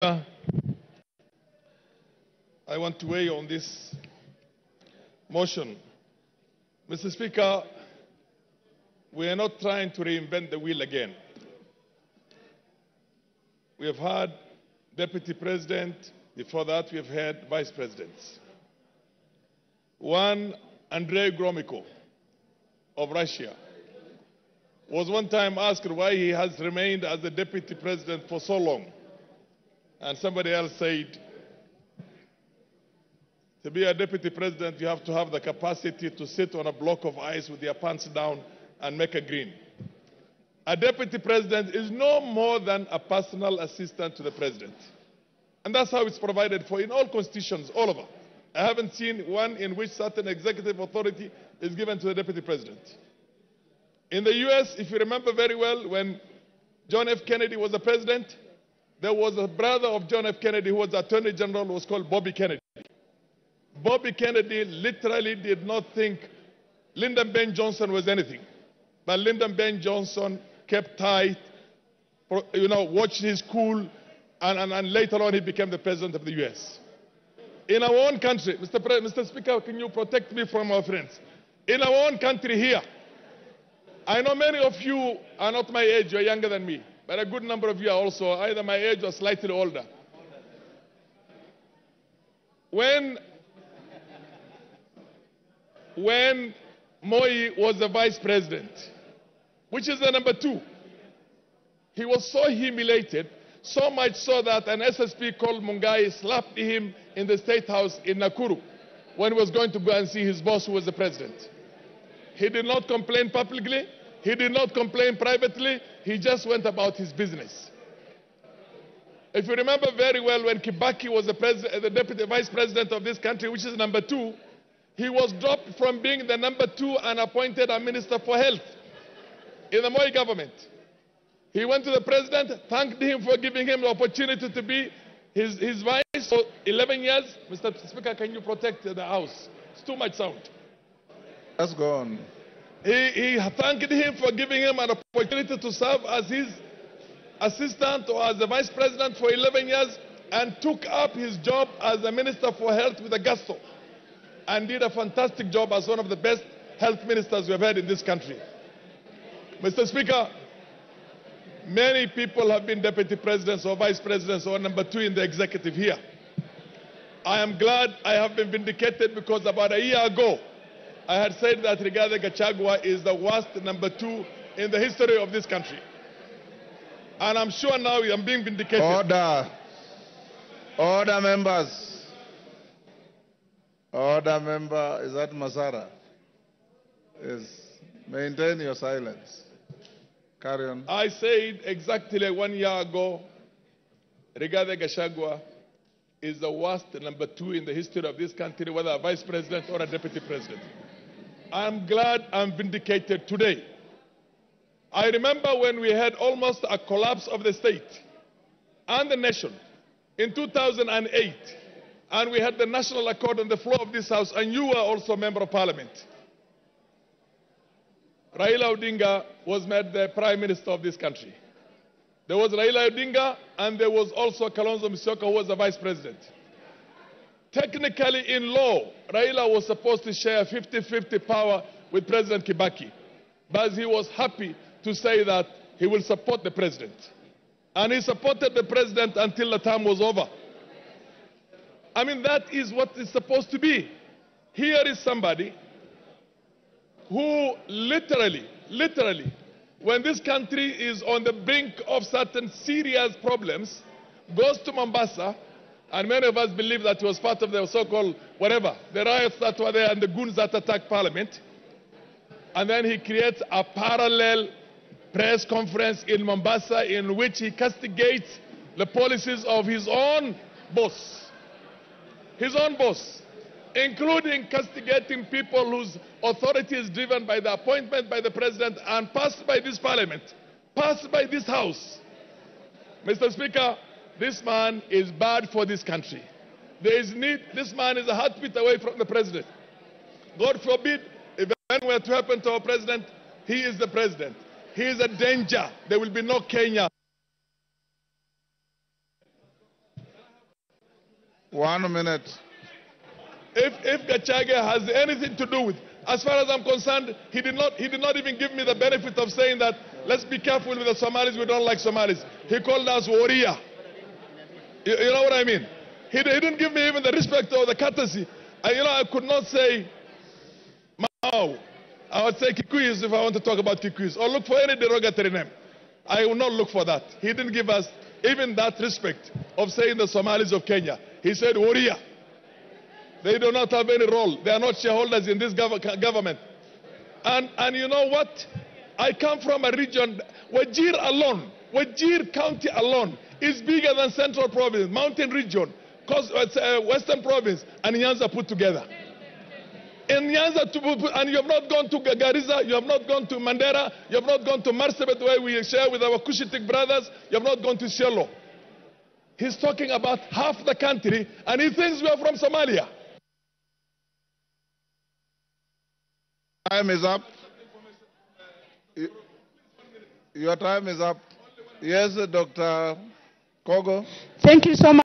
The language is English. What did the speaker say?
I want to weigh on this motion. Mr. Speaker, we are not trying to reinvent the wheel again. We have had Deputy President. Before that, we have had Vice Presidents. One, Andrei Gromyko of Russia, was one time asked why he has remained as the Deputy President for so long. And somebody else said, to be a Deputy President, you have to have the capacity to sit on a block of ice with your pants down and make a green. A Deputy President is no more than a personal assistant to the President. And that's how it's provided for in all constitutions, all over. I haven't seen one in which certain executive authority is given to the Deputy President. In the US, if you remember very well, when John F. Kennedy was the President, there was a brother of John F. Kennedy who was the Attorney General, who was called Bobby Kennedy. Bobby Kennedy literally did not think Lyndon B. Johnson was anything. But Lyndon B. Johnson kept tight, watched his cool, and later on he became the President of the US. In our own country, Mr. Speaker, can you protect me from our friends? In our own country here, I know many of you are not my age, you're younger than me, but a good number of you are also either my age or slightly older. When Moi was the Vice President, which is the number 2, he was so humiliated, so much so that an SSP called Mungai slapped him in the State House in Nakuru when he was going to go and see his boss, who was the President. He did not complain publicly. He did not complain privately. He just went about his business. If you remember very well, when Kibaki was the Deputy Vice President of this country, which is number 2, he was dropped from being the number 2 and appointed a Minister for Health in the Moi government. He went to the President, thanked him for giving him the opportunity to be his vice for 11 years. Mr. Speaker, can you protect the House? It's too much sound. Let's go on. He thanked him for giving him an opportunity to serve as his assistant or as the Vice President for 11 years, and took up his job as the Minister for Health with a gusto, and did a fantastic job as one of the best health ministers we have had in this country. Mr. Speaker, many people have been Deputy Presidents or Vice Presidents or number 2 in the executive here. I am glad I have been vindicated, because about a year ago, I had said that Rigathi Gachagua is the worst number 2 in the history of this country. And I'm sure now I'm being vindicated. Order. Order, members. Order, member. Is that Masara? Yes. Maintain your silence. Carry on. I said exactly 1 year ago, Rigathi Gachagua is the worst number 2 in the history of this country, whether a Vice President or a Deputy President. I'm glad I'm vindicated today. I remember when we had almost a collapse of the state and the nation in 2008, and we had the national accord on the floor of this House, and you were also a member of Parliament. Raila Odinga was made the Prime Minister of this country. There was Raila Odinga, and there was also Kalonzo Musyoka, who was the Vice President. Technically, in law, Raila was supposed to share 50-50 power with President Kibaki, but he was happy to say that he will support the President. And he supported the President until the term was over. I mean, that is what it's supposed to be. Here is somebody who literally, when this country is on the brink of certain serious problems, goes to Mombasa, and many of us believe that he was part of the so-called whatever, the riots that were there and the goons that attacked Parliament. And then he creates a parallel press conference in Mombasa in which he castigates the policies of his own boss. His own boss, including castigating people whose authority is driven by the appointment by the President and passed by this Parliament, passed by this House. Mr. Speaker, this man is bad for this country. There is need. This man is a heartbeat away from the President. God forbid, if anything were to happen to our President, he is the President. He is a danger. There will be no Kenya. 1 minute. If Gachagua has anything to do with, as far as I'm concerned, he did not even give me the benefit of saying that let's be careful with the Somalis, we don't like Somalis. He called us warrior. You know what I mean? He didn't give me even the respect or the courtesy. I could not say Mao. I would say Kikuyus if I want to talk about Kikuyus, or look for any derogatory name. I will not look for that. He didn't give us even that respect of saying the Somalis of Kenya. He said warrior. They do not have any role. They are not shareholders in this government. And you know what? I come from a region, Wajir alone, Wajir County alone is bigger than Central Province, Mountain Region, Western Province, and Nyanza put together. In Nyanza, and you have not gone to Garissa, you have not gone to Mandera, you have not gone to Marsabit where we share with our Cushitic brothers, you have not gone to Shelo. He's talking about half the country, and he thinks we are from Somalia. Time is up. Your time is up. Yes, Dr. Kogo. Thank you so much.